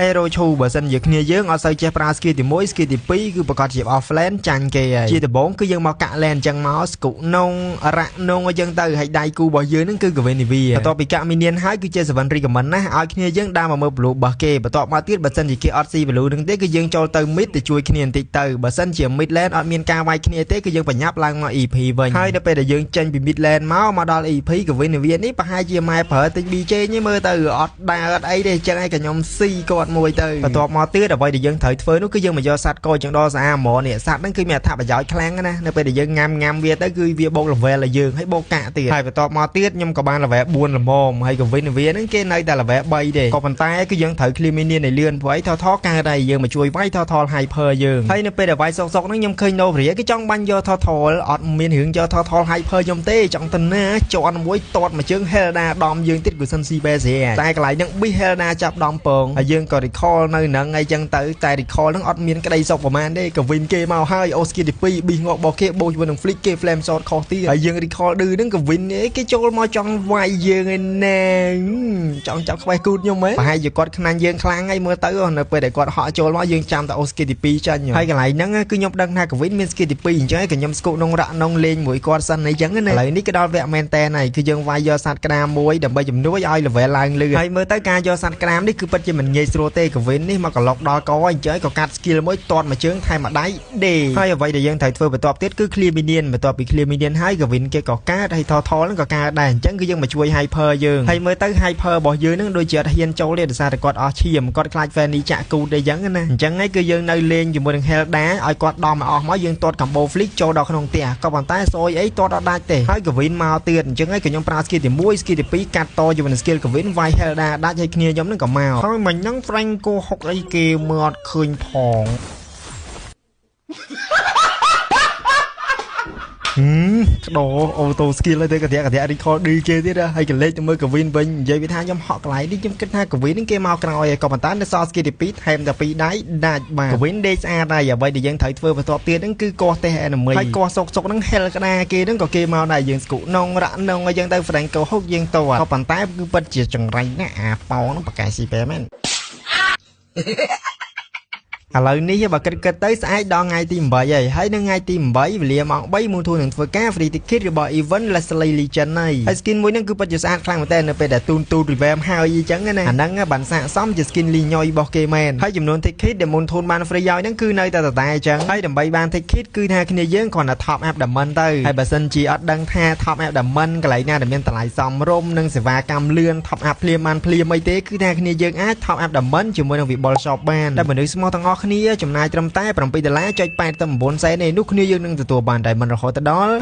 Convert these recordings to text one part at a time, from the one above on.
hero ឈូបើសិនជាគ្នាយើងអត់សូវចេះប្រើ skill ទី1 skill ទី2គឺប្រកាសជា offlane ចាញ់គេហើយជាដំបូងគឺយើងមកកាក់ lane អញ្ចឹងមកស្គុនងរ៉ាក់នងអញ្ចឹងទៅហើយដៃគូរបស់យើងហ្នឹងគឺ Gavinivia បន្ទាប់ពីកាក់ minion ហើយគឺជា7 recommend ណាឲ្យគ្នាយើងដើរមកមើល blue របស់គេបន្ទាប់មកទៀតបើសិនជាគេអត់ស៊ី blue ហ្នឹងទេគឺយើងចូលទៅ mid ទៅជួយគ្នាបន្តិចទៅបើសិនជា mid lane អត់មានការវាយគ្នាទេគឺយើងបញ្ញាប់ឡើងមក EP វិញហើយដល់ពេលដែលយើងចេញពី mid lane មកដល់ EP Gavinivia នេះប្រហែលជាម៉ែប្រើតិច BJ នេះមើលទៅអត់ដើរអត់អីទេអញ្ចឹងឯងក៏ខ្ញុំស៊ីគាត់មួយទៅបន្ទាប់មកទៀតអ្វីដែលយើងត្រូវធ្វើនោះគឺយើងមកយកសัตว์កោចឹងដល់ស្អាហ្មងនេះសัตว์ហ្នឹងគឺមានអត្ថប្រយោជន៍ខ្លាំងណាស់នៅពេលដែលយើងញ៉ាំវាទៅគឺវាបូក level ឲ្យយើងហើយបូកកាក់ទៀតហើយបន្ទាប់មកទៀតខ្ញុំក៏បាន level 4 ល្មមហើយក៏ Gavinivia ហ្នឹងគេនៅតែ level 3ទេក៏ប៉ុន្តែគឺយើងត្រូវ clear minion ឲ្យលឿនព្រោះអីថតកើតហើយយើងមកជួយវាយថត hyper យើងហើយនៅពេលដែលវាយសុកហ្នឹងខ្ញុំឃើញ Novria គេចង់បាញ់យកថតអត់មានរឿងយកថត hyper ខ្ញុំទេចង់ទៅណាជាន់មួយតតមួយជើង Helda ដំយើងទៀតគឺសិន C base តែកន្លែងហ្នឹង Big Helda ចាប់ដំពងហើយយើងក៏ recall នៅហ្នឹងអីចឹងទៅតែ recall ហ្នឹងអត់មានក្តីសុខប្រហែលទេក៏ win គេមកហើយ Oski ទី2 Big ងាប់របស់គេបូជាមួយនឹង flick គេ flame shot ខុសទៀតហើយយើង recall ឌឺហ្នឹងក៏ win គេចូលមកចង់វាយយើងឯណាចង់ចាប់ខ្វេះគូតខ្ញុំហ៎ប្រហែលជាគាត់ខ្នាញ់យើងខ្លាំងហើយមើលទៅនៅពេលដែលគាត់ហក់ចូលមកយើងចាំតែ Oski ទី2ចាញ់ហើយកន្លែងហ្នឹងគឺខ្ញុំដឹងថា Win មាន skill ទី2អញ្ចឹងក៏ខ្ញុំស្គូនងរ៉ាក់នងលេងមួយគាត់សិនអីចឹងណាឥឡូវនេះក៏ដល់វគ្គមែនតែនហើយគឺយើងវាយយកសัตว์ក្តាមមួយដើម្បីជំនួយឲ្យ level ឡើងលឿនហើយមើលទៅការយកសัตว์ក្តាមនេះគឺពិតជាមិនងាយស្រួលទេក៏ Win នេះមកកឡុកដល់កអញ្ចឹងក៏កាត់ skill មួយតតមួយជើងថែមមួយដៃដេហើយអ្វីដែលយើងត្រូវធ្វើបន្ទាប់ទៀតគឺ clear minion បន្ទាប់ពី clear minion ហើយក៏ Win គេក៏កើតហើយថតហ្នឹងក៏កើតដែរអញ្ចឹងគឺយើងមកជួយ hyper យើងហើយមើលទៅ hyper របស់យើងហ្នឹងដូចជាអត់ហ៊ានចូលទេដោយសារតែគាត់អស់ឈាមគាត់ខ្លាច Fanny ចាក់គូតអីចឹងណាអញ្ចឹងហើយគឺយើងនៅលេងជាមួយនឹង Helda ឲ្យគាត់ដំឲ្យអស់មកយើងទាត់ combo flick ចូលដល់ក្នុងផ្ទះក៏ប៉ុន្តែសយអីទាត់អត់ដាច់ទេហើយក៏ Win មកទៀតអញ្ចឹងហើយក៏ខ្ញុំប្រើ skill ទី1 skill ទី2កាត់តជាមួយនឹង skill ក៏ Win វាយ Helda ដាច់ឲ្យគ្នាខ្ញុំហ្នឹងក៏មកហើយមិញហ្នឹង Franco ហុកអីគេមើលអត់ឃើញផងដោអូតូ skill ទៅកាត់ recall ឌីគេទៀតហើយកលេចទៅមើល Gavin វិញនិយាយវាថាខ្ញុំហក់កន្លែងនេះខ្ញុំគិតថា Gavin ហ្នឹងគេមកក្រោយហើយក៏ប៉ុន្តែនៅសល់ skill ទី2ថែមតែ2ដៃដាច់បាទ Gavin ដេកស្អាតហើយអ្វីដែលយើងត្រូវធ្វើបន្ទាប់ទៀតហ្នឹងគឺកោះទេ enemy ហើយកោះសុកហ្នឹង hell ក្តារគេហ្នឹងក៏គេមកដែរយើងស្គុនងរ៉ាក់នងអីចឹងទៅ Franco ហុកយើងតក៏ប៉ុន្តែគឺពិតជាចង្រៃណាស់អាប៉ោហ្នឹងប្រកែស៊ីបែមែនឥឡូវនេះបើគិតទៅស្អែកដល់ថ្ងៃទី8ហើយនៅថ្ងៃទី8វេលាម៉ោង3 Moon 2នឹងធ្វើការ free ticket របស់ event Leslie Legend ហើយ skin មួយហ្នឹងគឺពិតជាស្អាតខ្លាំងមែនតើនៅពេលដែលទូន revamp ហើយអញ្ចឹងណាអាហ្នឹងបានស័ក្តិសមជា skin លីញយរបស់គេមែនហើយចំនួន ticket ដែល Moon 2បាន free ឲ្យហ្នឹងគឺនៅតែអញ្ចឹងហើយដើម្បីបាន ticket គឺថាគ្នាយើងគ្រាន់តែ top up diamond ទៅហើយបើសិនជាអត់ដឹងថា top up diamond កន្លែងណាដែលមានតម្លៃសមរម្យនិងសេវាកម្មលឿន top up ភ្លាមបានភ្លាមអីទេគឺថាគ្នាយើងអាច top up diamond ជាមួយនឹង Vibol Shop បានដែលមនុស្សស្មោះទាំងអស់គ្នាចំណាយត្រឹមតែ$7.89សេននេះនោះគ្នាយើងនឹងទទួលបាន diamond រហូតដល់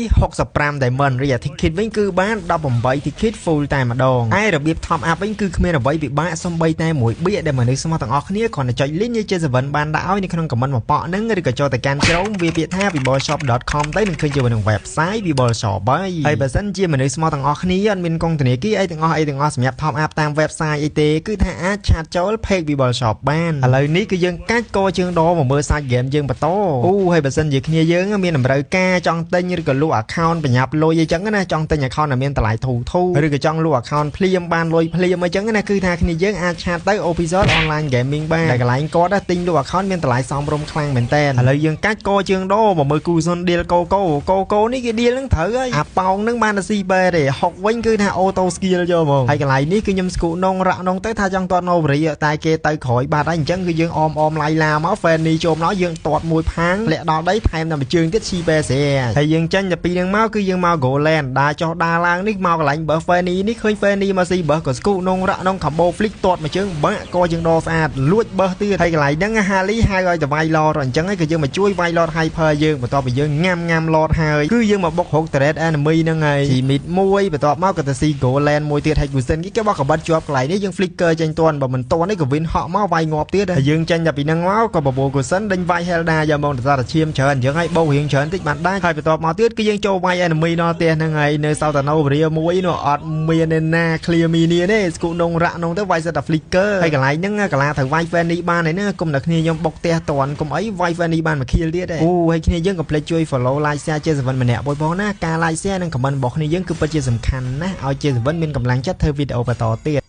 565 diamond រីឯ ticket វិញគឺបាន18 ticket full តែម្ដងហើយរបៀប top up វិញគឺគ្មានអ្វីពិបាកសំបីតែមួយបៀកដែលមនុស្សស្មោះទាំងអស់គ្នាគ្រាន់តែចុច link នៃ J7 បានដាក់ឲ្យនៅក្នុង comment មកប៉ក់ហ្នឹងឬក៏ចូលទៅកាន់ក្រុមវាពាក្យថា vibolshop.com ទៅនឹងឃើញជាមួយនឹង website Vibol Shop ហើយបើសិនជាមនុស្សស្មោះទាំងអស់គ្នាអត់មានកងធនាគារអីទាំងអស់សម្រាប់ top up តាម website អីទេគឺថាអាចឆាតចូល page Vibol Shop បានឥឡូវនេះគឺយើងកាច់កជើងដោមកមើលសាច់ game យើងបន្តហើយបើសិនជាគ្នាយើងមានតម្រូវការចង់ទិញឬក៏លក់ account ប្រញាប់លុយអីចឹងណាចង់ទិញ account ដែលមានតម្លៃធូរឬក៏ចង់លក់ account ភ្លាមបានលុយភ្លាមអីចឹងណាគឺថាគ្នាយើងអាចឆាតទៅ Official Online Gaming បានតែកន្លែងគាត់ទិញលក់ account មានតម្លៃសមរម្យខ្លាំងមែនតើឥឡូវយើងកាច់កជើងដោមកមើលគូសុន deal កូនេះគេ deal ហ្នឹងត្រូវហើយអាប៉ោងហ្នឹងបានតែស៊ីបែទេហុកវិញគឺថា auto skill យកហ្មងហើយកន្លែងនេះគឺខ្ញុំស្គូនងរ៉ាក់នងទៅថាចង់តត Novria តែគេទៅក្រោយបាត់ហើយអញ្ចឹងគឺយើងអមឡៃឡាមក Fanny ចូលមកយើងតតមួយផាងលាក់ដល់ដីថែមតែមួយជើងទៀតស៊ីបែសេហើយយើងចាញ់តែពីនឹងមកគឺយើងមក Goland ដើរចុះដើរឡើងនេះមកកន្លែងបើ Fanny នេះឃើញ Fanny មកស៊ីបើក៏ស្គូនងរ៉ាក់នង combo flick តតមួយជើងបាក់ក៏យើងដោស្អាតលួចបើទៀតហើយកន្លែងហ្នឹងហាលីហៅឲ្យទៅវាយឡតអញ្ចឹងហើយក៏យើងមកជួយវាយឡត hyper យើងបន្ទាប់ពីយើងញ៉ាំឡតហើយគឺយើងមកបុករុក turret enemy ហ្នឹងហើយជីមីតមួយបន្ទាប់មកក៏ទៅស៊ី Goland មួយទៀតហើយ Gusen គេបោះកបិតជាប់កន្លែងនេះយើង flicker ចេញតន់បើមិនតន់នេះក៏ Win ហក់មកវាយងាប់ទៀតហើយយើងចាញ់តែពីហ្នឹងមកក៏បបោ Gusen ដេញវាយ Helda យកមកទៅឈាមច្រើនអញ្ចឹងហើយបោរៀងច្រើនតិចបានដែរហើយបន្ទាប់មកទៀតគឺយើងចូលវាយ enemy ដល់ផ្ទះហ្នឹងហើយនៅ South Novria មួយនោះអត់មានណា clear minion ទេស្គូនងរ៉ាក់នងទៅវាយសិតតែ flicker ហើយកន្លែងហ្នឹងកន្លែងត្រូវវាយ Fanny បានហើយណាគុំតែគ្នាខ្ញុំបុកផ្ទះតន់គុំអីវាយ Fanny បានមួយ kill ទៀតទេហើយគ្នាយើងកុំភ្លេចជួយ follow like share J7 ម្នាក់មួយផងណាការ like share និង comment របស់គ្នាយើងគឺពិតជាសំខាន់ណាស់ឲ្យ J7 មានកម្លាំងចិត្តធ្វើវីដេអូបន្តទៀត